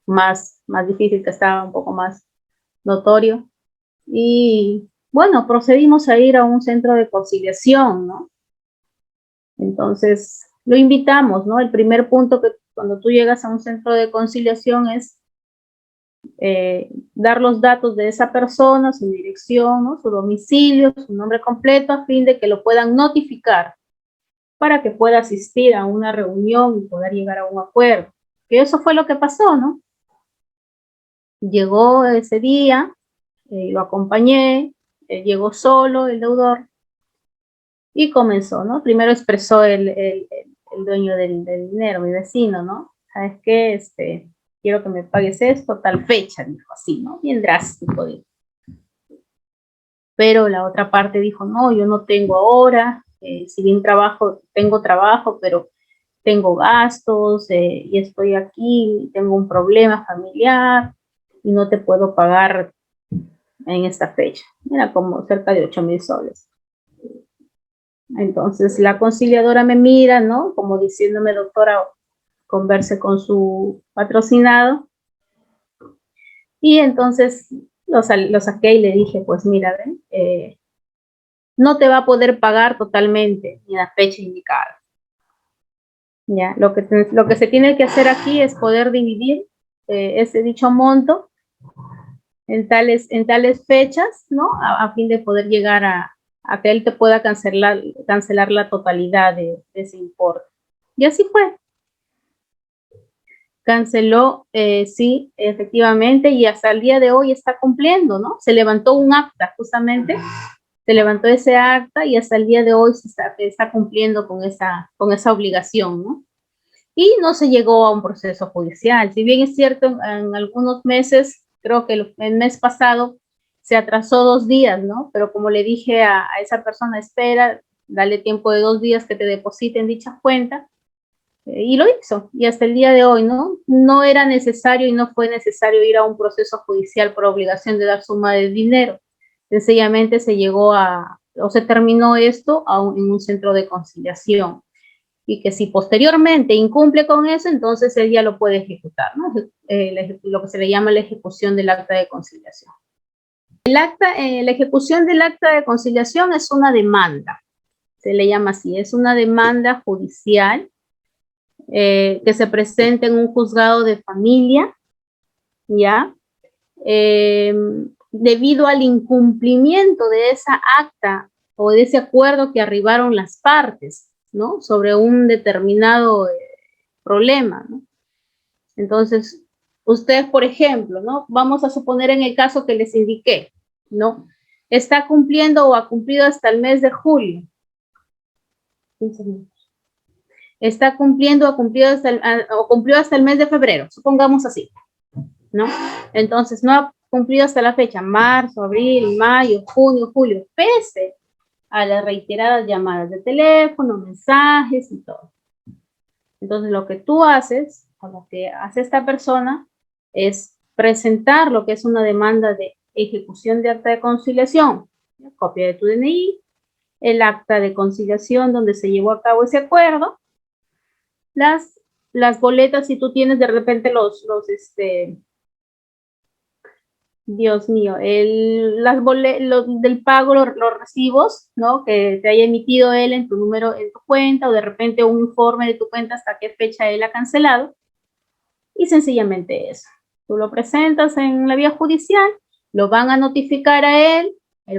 más difícil, que estaba un poco más notorio. Y bueno, procedimos a ir a un centro de conciliación, ¿no? Entonces lo invitamos, ¿no? El primer punto que cuando tú llegas a un centro de conciliación es dar los datos de esa persona, su dirección, ¿no? Su domicilio, su nombre completo, a fin de que lo puedan notificar para que pueda asistir a una reunión y poder llegar a un acuerdo. Que eso fue lo que pasó, ¿no? Llegó ese día, lo acompañé, llegó solo el deudor y comenzó, ¿no? Primero expresó el dueño del dinero, mi vecino, ¿no? ¿Sabes qué? Quiero que me pagues esto, tal fecha, dijo así, ¿no? Bien drástico, dijo. Pero la otra parte dijo, no, yo no tengo ahora, si bien tengo trabajo, pero tengo gastos y estoy aquí, tengo un problema familiar y no te puedo pagar en esta fecha. Era como cerca de 8,000 soles. Entonces la conciliadora me mira, ¿no? Como diciéndome, doctora, converse con su patrocinado. Y entonces lo saqué y le dije, pues mira, no te va a poder pagar totalmente ni la fecha indicada. Ya, lo que se tiene que hacer aquí es poder dividir ese dicho monto en tales fechas, ¿no? A fin de poder llegar a que él te pueda cancelar la totalidad de ese importe. Y así fue. Canceló, sí, efectivamente, y hasta el día de hoy está cumpliendo, ¿no? Se levantó un acta, justamente, se levantó ese acta y hasta el día de hoy se está cumpliendo con esa obligación, ¿no? Y no se llegó a un proceso judicial. Si bien es cierto, en algunos meses, creo que el mes pasado se atrasó 2 días, ¿no? Pero como le dije a esa persona, espera, dale tiempo de 2 días que te depositen dicha cuenta, y lo hizo. Y hasta el día de hoy, ¿no? No era necesario y no fue necesario ir a un proceso judicial por obligación de dar suma de dinero. Sencillamente se llegó o se terminó esto en un centro de conciliación. y que si posteriormente incumple con eso, entonces él ya lo puede ejecutar, ¿no? Lo que se le llama la ejecución del acta de conciliación. La ejecución del acta de conciliación es una demanda, se le llama así, es una demanda judicial que se presenta en un juzgado de familia, ¿ya? Debido al incumplimiento de esa acta o de ese acuerdo que arribaron las partes, ¿no? Sobre un determinado problema, ¿no? Entonces, usted, por ejemplo, ¿no? Vamos a suponer en el caso que les indiqué, ¿no? Está cumpliendo o ha cumplido hasta el mes de julio. 15 minutos. Está cumpliendo o cumplió hasta el mes de febrero, supongamos así, ¿no? Entonces, no ha cumplido hasta la fecha, marzo, abril, mayo, junio, julio, pese a las reiteradas llamadas de teléfono, mensajes y todo. Entonces, lo que tú haces, o lo que hace esta persona, es presentar lo que es una demanda de ejecución de acta de conciliación, copia de tu DNI, el acta de conciliación donde se llevó a cabo ese acuerdo, las boletas, si tú tienes de repente Dios mío, los del pago, los recibos, ¿no? Que te haya emitido él en tu número, en tu cuenta, o de repente un informe de tu cuenta hasta qué fecha él ha cancelado. Y sencillamente eso. Tú lo presentas en la vía judicial, lo van a notificar a él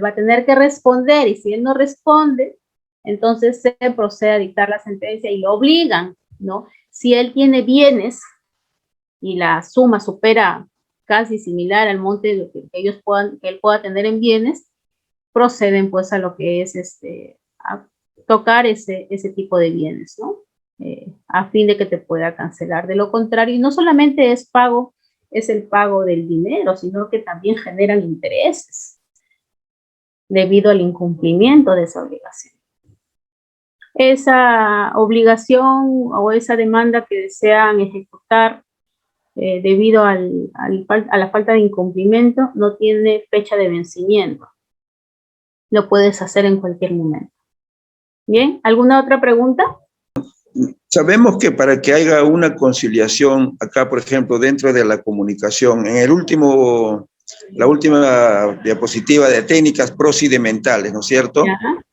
va a tener que responder, y si él no responde, entonces se procede a dictar la sentencia y lo obligan, ¿no? Si él tiene bienes y la suma supera casi similar al monte que él pueda tener en bienes, proceden pues a lo que es a tocar ese tipo de bienes, ¿no? A fin de que te pueda cancelar. De lo contrario, y no solamente es el pago del dinero, sino que también generan intereses debido al incumplimiento de esa obligación. Esa obligación o esa demanda que desean ejecutar debido a la falta de incumplimiento no tiene fecha de vencimiento. Lo puedes hacer en cualquier momento. ¿Bien? ¿Alguna otra pregunta? Sabemos que para que haya una conciliación acá, por ejemplo, dentro de la comunicación, en la última diapositiva de técnicas procedimentales, ¿no es cierto?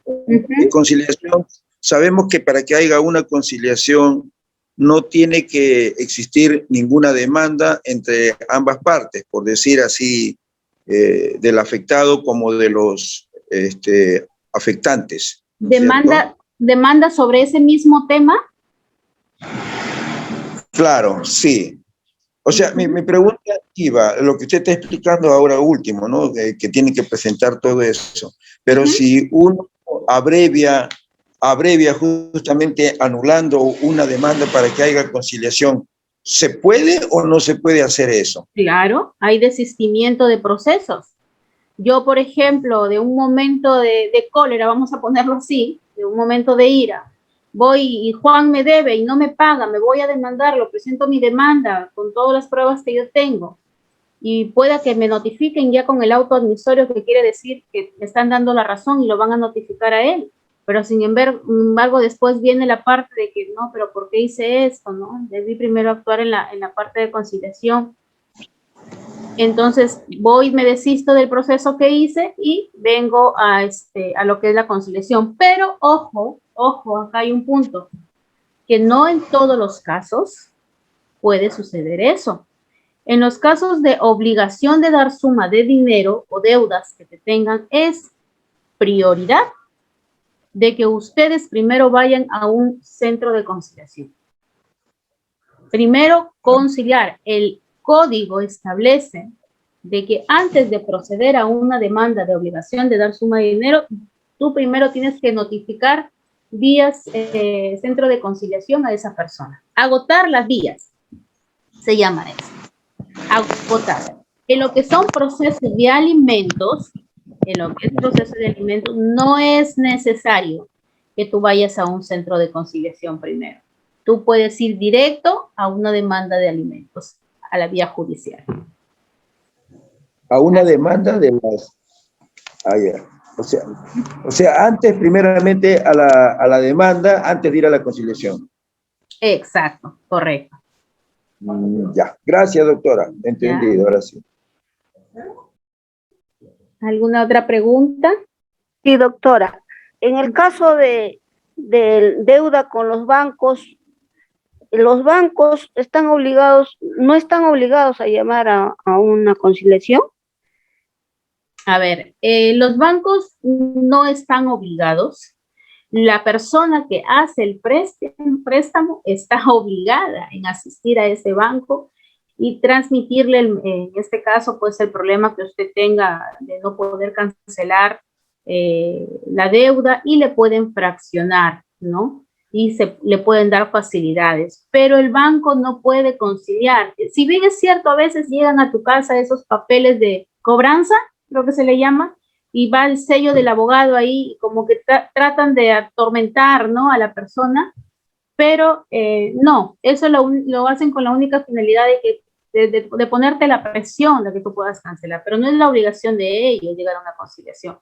De conciliación, sabemos que para que haya una conciliación no tiene que existir ninguna demanda entre ambas partes, por decir así, del afectado como de los afectantes. ¿No ¿Demanda sobre ese mismo tema? Claro, sí. O sea, mi pregunta iba, lo que usted está explicando ahora último, ¿no? Que tiene que presentar todo eso. Pero si uno abrevia justamente anulando una demanda para que haya conciliación, ¿se puede o no se puede hacer eso? Claro, hay desistimiento de procesos. Yo, por ejemplo, de un momento de cólera, vamos a ponerlo así, de un momento de ira, voy y Juan me debe y no me paga, me voy a demandarlo, presento mi demanda con todas las pruebas que yo tengo y pueda que me notifiquen ya con el auto admisorio, que quiere decir que me están dando la razón y lo van a notificar a él, pero sin embargo después viene la parte de que no, pero ¿por qué hice esto? ¿No? Debí primero actuar en la parte de conciliación. Entonces voy, me desisto del proceso que hice y vengo a lo que es la conciliación, pero ojo, acá hay un punto, que no en todos los casos puede suceder eso. En los casos de obligación de dar suma de dinero o deudas que te tengan, es prioridad de que ustedes primero vayan a un centro de conciliación. Primero, conciliar. El código establece de que antes de proceder a una demanda de obligación de dar suma de dinero, tú primero tienes que notificar vías centro de conciliación a esa persona. Agotar las vías, se llama eso. Agotar. En lo que son procesos de alimentos, no es necesario que tú vayas a un centro de conciliación primero. Tú puedes ir directo a una demanda de alimentos, a la vía judicial. A una demanda de las... O sea, antes, primeramente, a la demanda, antes de ir a la conciliación. Exacto, correcto. Ya, gracias, doctora. Entendido, Ya. ahora sí. ¿Alguna otra pregunta? Sí, doctora. En el caso de deuda con los bancos están obligados, no están obligados a llamar a una conciliación. A ver, los bancos no están obligados. La persona que hace el préstamo está obligada en asistir a ese banco y transmitirle, en este caso, pues el problema que usted tenga de no poder cancelar la deuda y le pueden fraccionar, ¿no? Y le pueden dar facilidades, pero el banco no puede conciliar. Si bien es cierto, a veces llegan a tu casa esos papeles de cobranza, creo que se le llama, y va el sello del abogado ahí, como que tratan de atormentar, ¿no?, a la persona, pero no, eso lo hacen con la única finalidad de ponerte la presión de que tú puedas cancelar, pero no es la obligación de ellos llegar a una conciliación.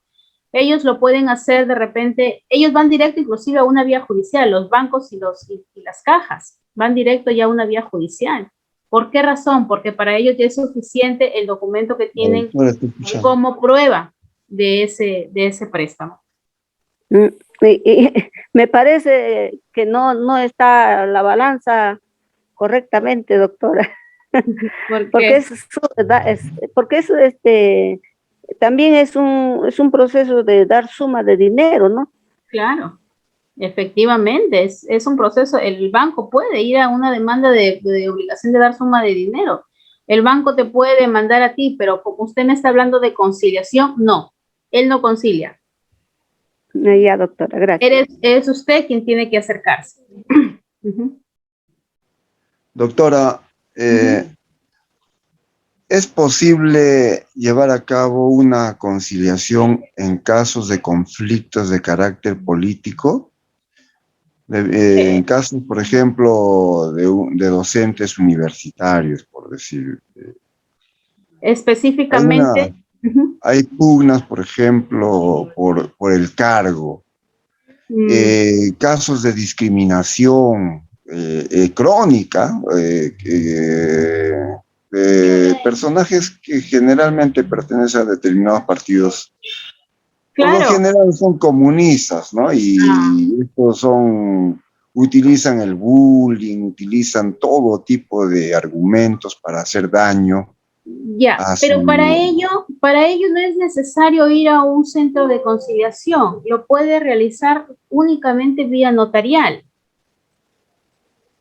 Ellos lo pueden hacer de repente, ellos van directo inclusive a una vía judicial, los bancos y las cajas van directo ya a una vía judicial. ¿Por qué razón? Porque para ellos ya es suficiente el documento que tienen como prueba de ese préstamo. Me parece que no está la balanza correctamente, doctora. Porque también es un proceso de dar suma de dinero, ¿no? Claro, efectivamente, es un proceso. El banco puede ir a una demanda de obligación de dar suma de dinero. El banco te puede mandar a ti, pero como usted me está hablando de conciliación, no, él no concilia. Ya, doctora, gracias. Es usted quien tiene que acercarse. Doctora, ¿es posible llevar a cabo una conciliación en casos de conflictos de carácter político? En casos, por ejemplo, de docentes universitarios, por decir. Específicamente. Hay pugnas, por ejemplo, por el cargo. Casos de discriminación crónica, personajes que generalmente pertenecen a determinados partidos. Claro. Por lo general son comunistas, ¿no? Y estos utilizan el bullying, utilizan todo tipo de argumentos para hacer daño. Ya, pero para ello no es necesario ir a un centro de conciliación, lo puede realizar únicamente vía notarial.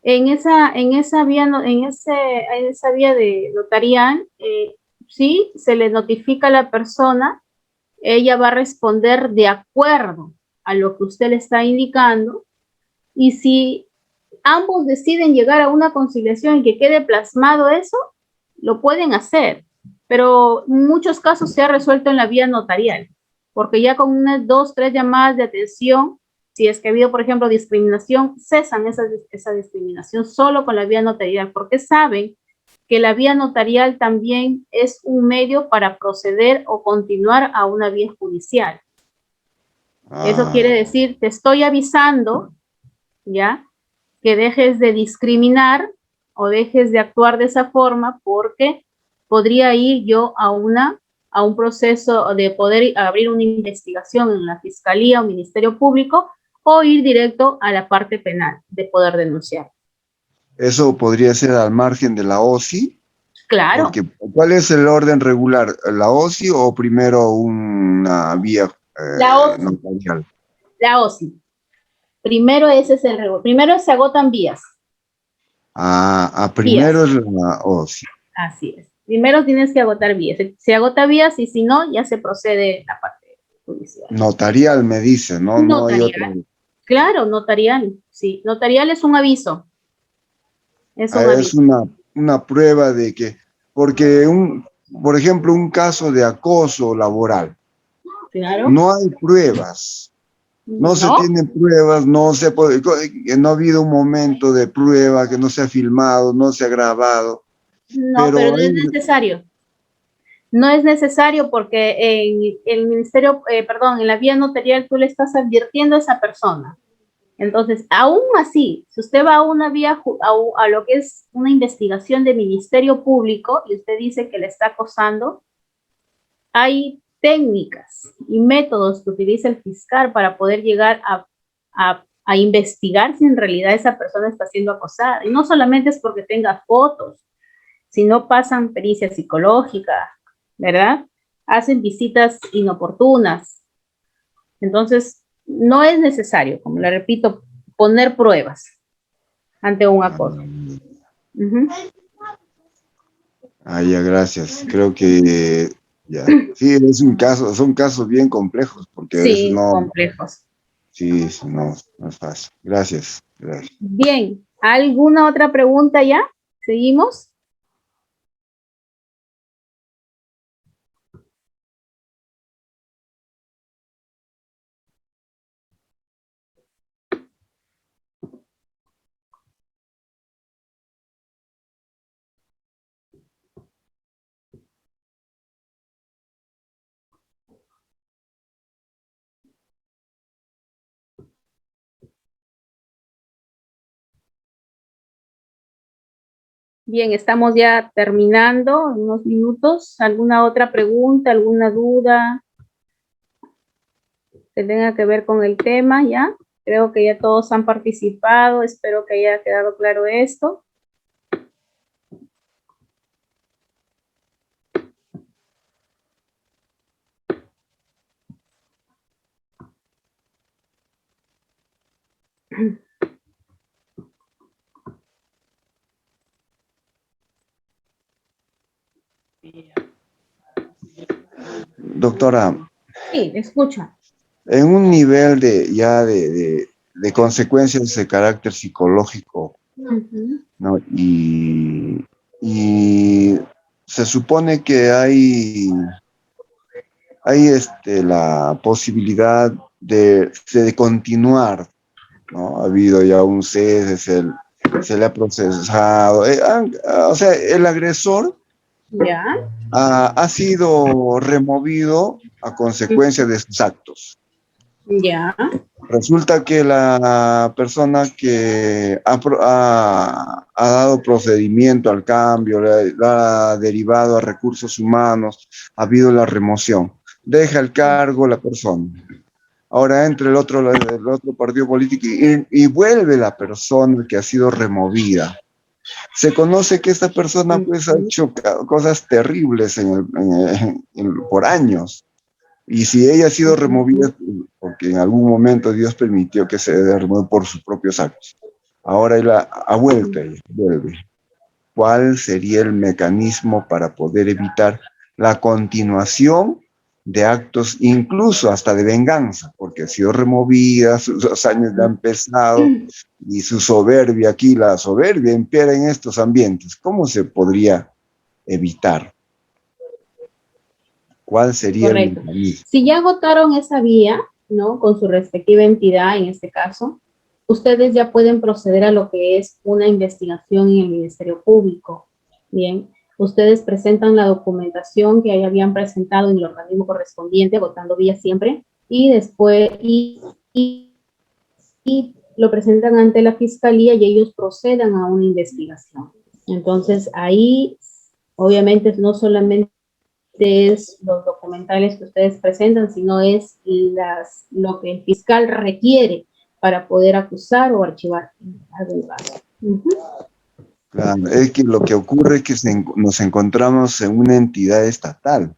En esa vía de notarial, sí, se le notifica a la persona, ella va a responder de acuerdo a lo que usted le está indicando, y si ambos deciden llegar a una conciliación y que quede plasmado eso, lo pueden hacer, pero en muchos casos se ha resuelto en la vía notarial, porque ya con unas 2, 3 llamadas de atención, si es que ha habido, por ejemplo, discriminación, cesan esa discriminación solo con la vía notarial, porque saben que la vía notarial también es un medio para proceder o continuar a una vía judicial. Eso quiere decir, te estoy avisando, ¿ya?, que dejes de discriminar o dejes de actuar de esa forma, porque podría ir yo a un proceso de poder abrir una investigación en la Fiscalía o Ministerio Público, o ir directo a la parte penal de poder denunciar. ¿Eso podría ser al margen de la OSI? Claro. Porque, ¿cuál es el orden regular? ¿La OSI o primero una vía notarial? La OSI. Primero ese es el regular. Primero se agotan vías. Primero es la OSI. Así es. Primero tienes que agotar vías. Se agota vías y si no, ya se procede la parte judicial. Notarial me dice, ¿no? Notarial. No hay otra. Claro, notarial. Sí, notarial es un aviso. Es una prueba de que, porque por ejemplo, un caso de acoso laboral, claro, no hay pruebas, no se tienen pruebas, no ha habido un momento de prueba que no se ha filmado, no se ha grabado. No, pero no es necesario. No es necesario porque en el ministerio, en la vía notarial tú le estás advirtiendo a esa persona. Entonces, aún así, si usted va a una vía, a lo que es una investigación de Ministerio Público y usted dice que le está acosando, hay técnicas y métodos que utiliza el fiscal para poder llegar a investigar si en realidad esa persona está siendo acosada. Y no solamente es porque tenga fotos, sino pasan pericia psicológica, ¿verdad? Hacen visitas inoportunas. Entonces, no es necesario, como le repito, poner pruebas ante un acoso. Ya, gracias. Creo que ya. Sí, son casos bien complejos, porque a veces Sí, no, complejos. sí, no es fácil. Gracias. Bien, ¿alguna otra pregunta ya? ¿Seguimos? Bien, estamos ya terminando en unos minutos. ¿Alguna otra pregunta, alguna duda que tenga que ver con el tema ya? Creo que ya todos han participado. Espero que haya quedado claro esto. Doctora. Sí, escucha. En un nivel de consecuencias de carácter psicológico, ¿no? Y se supone que hay la posibilidad de continuar, ¿no? Ha habido ya un cese, se le ha procesado. O sea, el agresor ya ha sido removido a consecuencia de sus actos. Ya. Resulta que la persona que ha dado procedimiento al cambio, le ha derivado a recursos humanos, ha habido la remoción. Deja el cargo la persona. Ahora entra el otro partido político y vuelve la persona que ha sido removida. Se conoce que esta persona pues ha hecho cosas terribles por años. Y si ella ha sido removida, porque en algún momento Dios permitió que se remueva por sus propios actos. Ahora ella ha vuelto, vuelve. ¿Cuál sería el mecanismo para poder evitar la continuación de actos, incluso hasta de venganza? Porque ha sido removida, sus años le han pesado, y su soberbia, aquí la soberbia impera en estos ambientes. ¿Cómo se podría evitar? ¿Cuál sería el mecanismo? Si ya agotaron esa vía, ¿no? Con su respectiva entidad, en este caso, ustedes ya pueden proceder a lo que es una investigación en el Ministerio Público. Bien, ustedes presentan la documentación que habían presentado en el organismo correspondiente, agotando vía siempre, y después y lo presentan ante la Fiscalía y ellos procedan a una investigación. Entonces, ahí, obviamente, no solamente es los documentales que ustedes presentan, sino es lo que el fiscal requiere para poder acusar o archivar algún caso. Claro, es que lo que ocurre es que nos encontramos en una entidad estatal,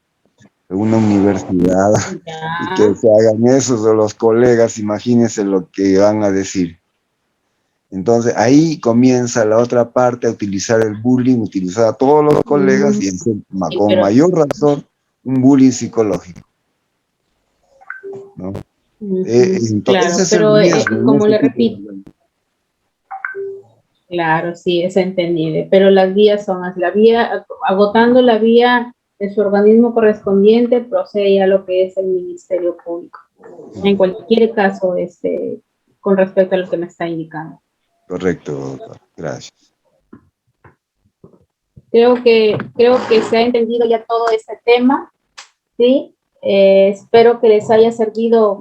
en una universidad, y que se hagan esos de los colegas, imagínense lo que van a decir. Entonces ahí comienza la otra parte a utilizar el bullying, utilizar a todos los colegas y con mayor razón un bullying psicológico, ¿no? Entonces claro, ese es pero el riesgo, como le repito, claro, sí, es entendible, pero las vías son así, agotando la vía de su organismo correspondiente, procede a lo que es el Ministerio Público, en cualquier caso, con respecto a lo que me está indicando. Correcto, doctor. Gracias. Creo que se ha entendido ya todo este tema, ¿sí? Espero que les haya servido